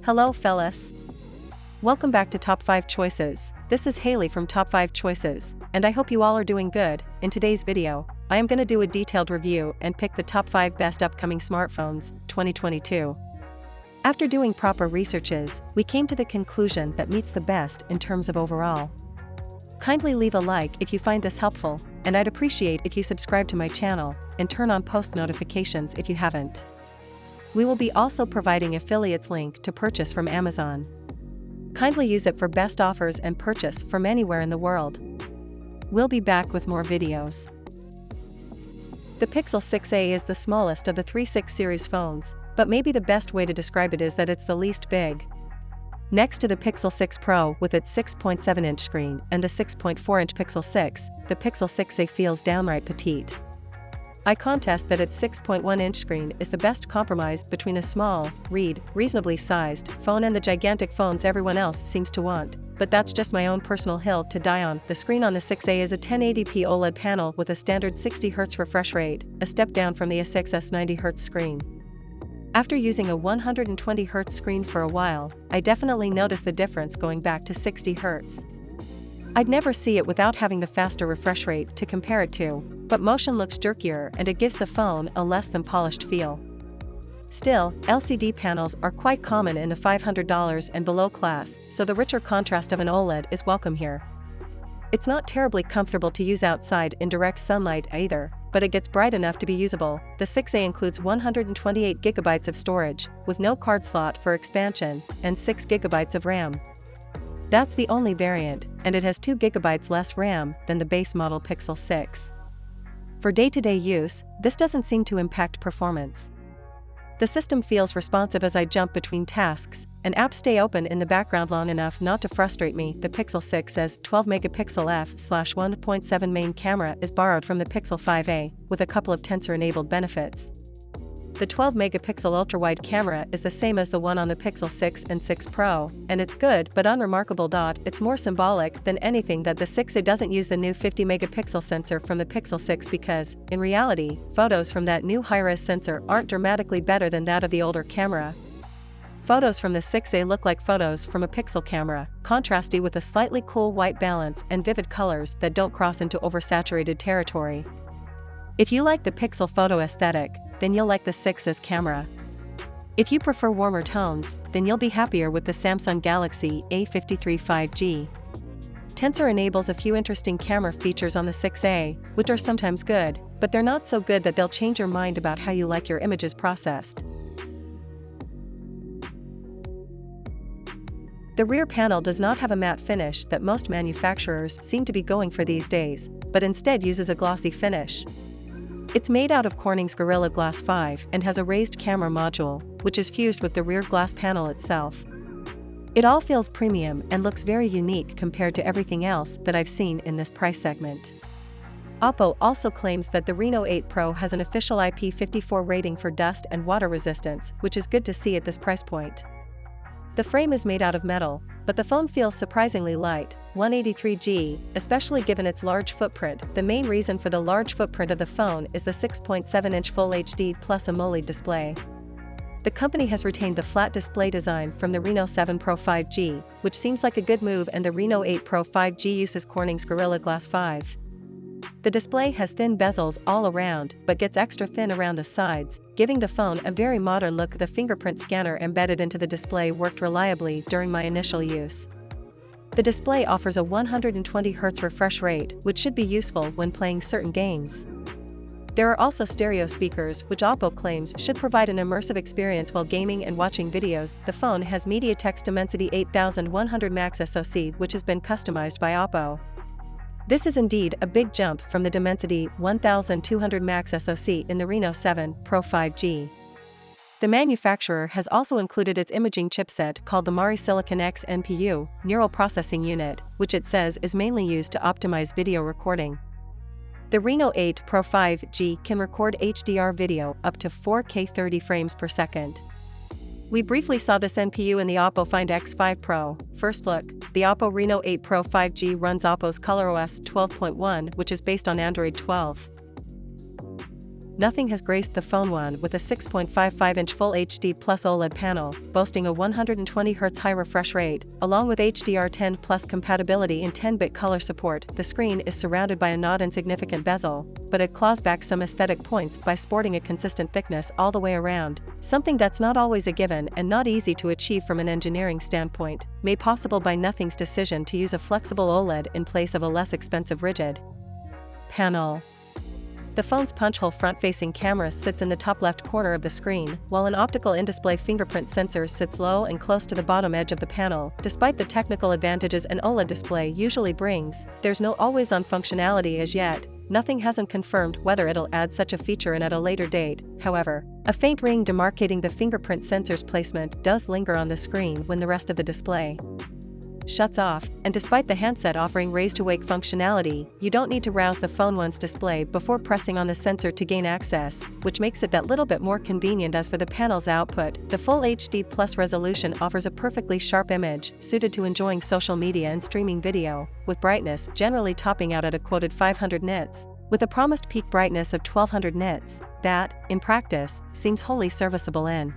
Hello fellas. Welcome back to Top 5 Choices. This is Haley from Top 5 Choices, and I hope you all are doing good. In today's video, I am going to do a detailed review and pick the top 5 best upcoming smartphones, 2022. After doing proper researches, we came to the conclusion that meets the best in terms of overall. Kindly leave a like if you find this helpful, and I'd appreciate if you subscribe to my channel and turn on post notifications if you haven't. We will be also providing affiliates link to purchase from Amazon. Kindly use it for best offers and purchase from anywhere in the world. We'll be back with more videos. The Pixel 6a is the smallest of the three 6 series phones, but maybe the best way to describe it is that it's the least big. Next to the Pixel 6 Pro with its 6.7-inch screen and the 6.4-inch Pixel 6, the Pixel 6a feels downright petite. I contest that its 6.1-inch screen is the best compromise between a small, reasonably sized phone and the gigantic phones everyone else seems to want, but that's just my own personal hill to die on. The screen on the 6a is a 1080p OLED panel with a standard 60Hz refresh rate, a step down from the A6's 90Hz screen. After using a 120Hz screen for a while, I definitely noticed the difference going back to 60Hz. I'd never see it without having the faster refresh rate to compare it to, but motion looks jerkier and it gives the phone a less than polished feel. Still, LCD panels are quite common in the $500 and below class, so the richer contrast of an OLED is welcome here. It's not terribly comfortable to use outside in direct sunlight either, but it gets bright enough to be usable. The 6a includes 128GB of storage, with no card slot for expansion, and 6GB of RAM. That's the only variant, and it has 2GB less RAM than the base model Pixel 6. For day-to-day use, this doesn't seem to impact performance. The system feels responsive as I jump between tasks, and apps stay open in the background long enough not to frustrate me. The Pixel 6's 12-megapixel f/1.7 main camera is borrowed from the Pixel 5a, with a couple of Tensor-enabled benefits. The 12-megapixel ultra-wide camera is the same as the one on the Pixel 6 and 6 Pro, and it's good but unremarkable. It's more symbolic than anything that the 6a doesn't use the new 50-megapixel sensor from the Pixel 6 because, in reality, photos from that new high-res sensor aren't dramatically better than that of the older camera. Photos from the 6a look like photos from a Pixel camera, contrasty with a slightly cool white balance and vivid colors that don't cross into oversaturated territory. If you like the Pixel photo aesthetic, then you'll like the 6's camera. If you prefer warmer tones, then you'll be happier with the Samsung Galaxy A53 5G. Tensor enables a few interesting camera features on the 6a, which are sometimes good, but they're not so good that they'll change your mind about how you like your images processed. The rear panel does not have a matte finish that most manufacturers seem to be going for these days, but instead uses a glossy finish. It's made out of Corning's Gorilla Glass 5 and has a raised camera module, which is fused with the rear glass panel itself. It all feels premium and looks very unique compared to everything else that I've seen in this price segment. Oppo also claims that the Reno 8 Pro has an official IP54 rating for dust and water resistance, which is good to see at this price point. The frame is made out of metal, but the phone feels surprisingly light, 183g, especially given its large footprint. The main reason for the large footprint of the phone is the 6.7-inch Full HD Plus AMOLED display. The company has retained the flat display design from the Reno 7 Pro 5G, which seems like a good move, and the Reno 8 Pro 5G uses Corning's Gorilla Glass 5. The display has thin bezels all around but gets extra thin around the sides, giving the phone a very modern look. The fingerprint scanner embedded into the display worked reliably during my initial use. The display offers a 120Hz refresh rate, which should be useful when playing certain games. There are also stereo speakers, which Oppo claims should provide an immersive experience while gaming and watching videos. The phone has MediaTek's Dimensity 8100 Max SoC, which has been customized by Oppo. This is indeed a big jump from the Dimensity 1200 Max SoC in the Reno 7 Pro 5G. The manufacturer has also included its imaging chipset called the Mari Silicon X NPU, Neural Processing Unit, which it says is mainly used to optimize video recording. The Reno 8 Pro 5G can record HDR video up to 4K 30 frames per second. We briefly saw this NPU in the Oppo Find X5 Pro. First look, the Oppo Reno 8 Pro 5G runs Oppo's ColorOS 12.1, which is based on Android 12. nothing has graced the Phone 1 with a 6.55-inch Full HD Plus OLED panel, boasting a 120Hz high refresh rate, along with HDR10 Plus compatibility and 10-bit color support. The screen is surrounded by a not insignificant bezel, but it claws back some aesthetic points by sporting a consistent thickness all the way around, something that's not always a given and not easy to achieve from an engineering standpoint, made possible by Nothing's decision to use a flexible OLED in place of a less expensive rigid panel. The phone's punch-hole front-facing camera sits in the top left corner of the screen, while an optical in-display fingerprint sensor sits low and close to the bottom edge of the panel. Despite the technical advantages an OLED display usually brings, there's no always-on functionality as yet. Nothing hasn't confirmed whether it'll add such a feature in at a later date. However, a faint ring demarcating the fingerprint sensor's placement does linger on the screen when the rest of the display shuts off, and despite the handset offering raise-to-wake functionality, you don't need to rouse the Phone 1's display before pressing on the sensor to gain access, which makes it that little bit more convenient. As for the panel's output, the Full HD Plus resolution offers a perfectly sharp image, suited to enjoying social media and streaming video, with brightness generally topping out at a quoted 500 nits, with a promised peak brightness of 1200 nits, that, in practice, seems wholly serviceable in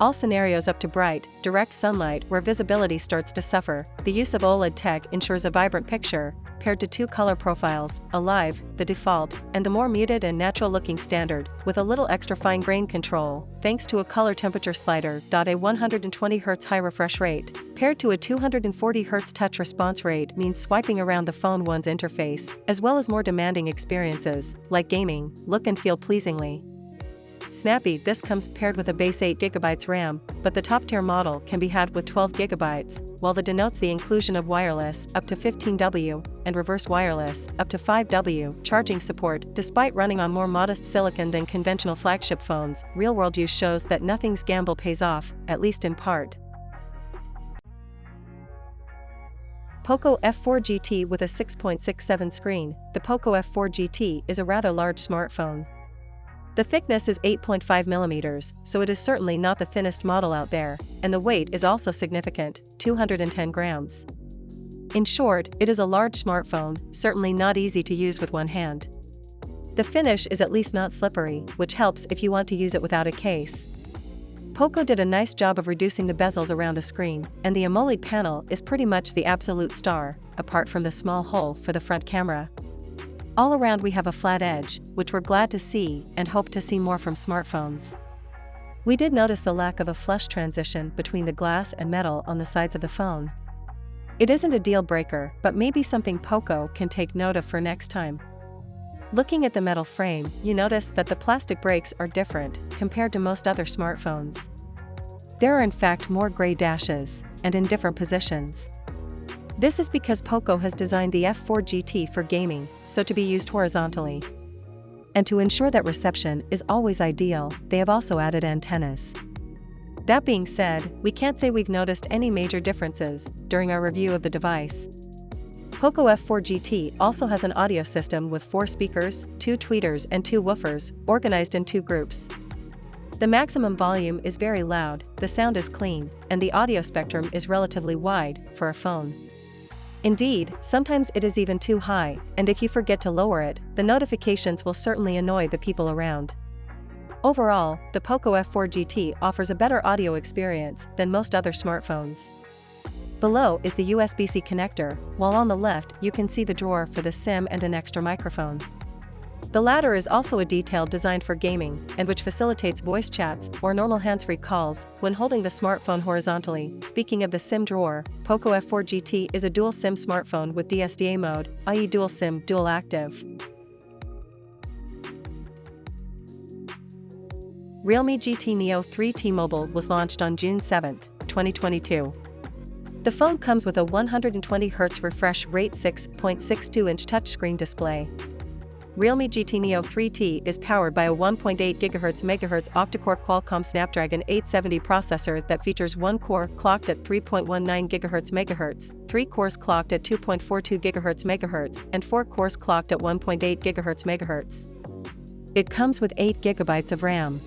all scenarios up to bright, direct sunlight where visibility starts to suffer. The use of OLED tech ensures a vibrant picture, paired to two color profiles, a live, the default, and the more muted and natural-looking standard, with a little extra fine grain control, thanks to a color temperature slider. A 120Hz high refresh rate, paired to a 240Hz touch response rate, means swiping around the Phone 1's interface, as well as more demanding experiences, like gaming, look and feel pleasingly snappy. This comes paired with a base 8GB RAM, but the top-tier model can be had with 12GB, while that denotes the inclusion of wireless up to 15W and reverse wireless up to 5W charging support. Despite running on more modest silicon than conventional flagship phones, real-world use shows that Nothing's gamble pays off, at least in part. Poco F4 GT with a 6.67 screen. The Poco F4 GT is a rather large smartphone. The thickness is 8.5mm, so it is certainly not the thinnest model out there, and the weight is also significant, 210 grams. In short, it is a large smartphone, certainly not easy to use with one hand. The finish is at least not slippery, which helps if you want to use it without a case. Poco did a nice job of reducing the bezels around the screen, and the AMOLED panel is pretty much the absolute star, apart from the small hole for the front camera. All around we have a flat edge, which we're glad to see and hope to see more from smartphones. We did notice the lack of a flush transition between the glass and metal on the sides of the phone. It isn't a deal breaker, but maybe something Poco can take note of for next time. Looking at the metal frame, you notice that the plastic breaks are different compared to most other smartphones. There are in fact more gray dashes, and in different positions. This is because Poco has designed the F4 GT for gaming, so to be used horizontally. And to ensure that reception is always ideal, they have also added antennas. That being said, we can't say we've noticed any major differences during our review of the device. Poco F4 GT also has an audio system with 4 speakers, 2 tweeters and 2 woofers, organized in 2 groups. The maximum volume is very loud, the sound is clean, and the audio spectrum is relatively wide for a phone. Indeed, sometimes it is even too high, and if you forget to lower it, the notifications will certainly annoy the people around. Overall, the Poco F4 GT offers a better audio experience than most other smartphones. Below is the USB-C connector, while on the left you can see the drawer for the SIM and an extra microphone. The latter is also a detail designed for gaming, and which facilitates voice chats or normal hands-free calls when holding the smartphone horizontally. Speaking of the SIM drawer, Poco F4 GT is a dual SIM smartphone with DSDA mode, i.e. dual SIM, dual active. Realme GT Neo 3 T-Mobile was launched on June 7, 2022. The phone comes with a 120Hz refresh rate 6.62-inch touchscreen display. Realme GT Neo 3T is powered by a 1.8 GHz octa-core Qualcomm Snapdragon 870 processor that features 1 core clocked at 3.19 GHz, 3 cores clocked at 2.42 GHz, and 4 cores clocked at 1.8 GHz. It comes with 8 GB of RAM.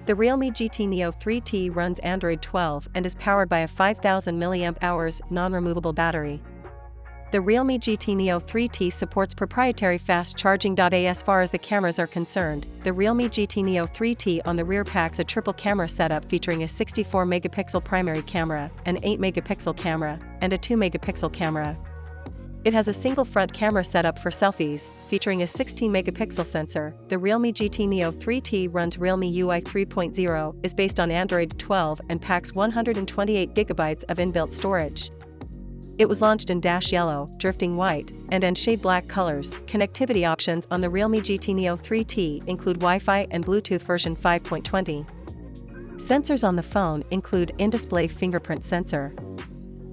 The Realme GT Neo 3T runs Android 12 and is powered by a 5000 mAh non-removable battery. The Realme GT Neo 3T supports proprietary fast charging. As far as the cameras are concerned, the Realme GT Neo 3T on the rear packs a triple camera setup featuring a 64-megapixel primary camera, an 8-megapixel camera, and a 2-megapixel camera. It has a single front camera setup for selfies, featuring a 16-megapixel sensor. The Realme GT Neo 3T runs Realme UI 3.0, is based on Android 12 and packs 128 GB of inbuilt storage. It was launched in dash yellow, drifting white, and shade black colors. Connectivity options on the Realme GT Neo 3T include Wi-Fi and Bluetooth version 5.20. Sensors on the phone include in-display fingerprint sensor,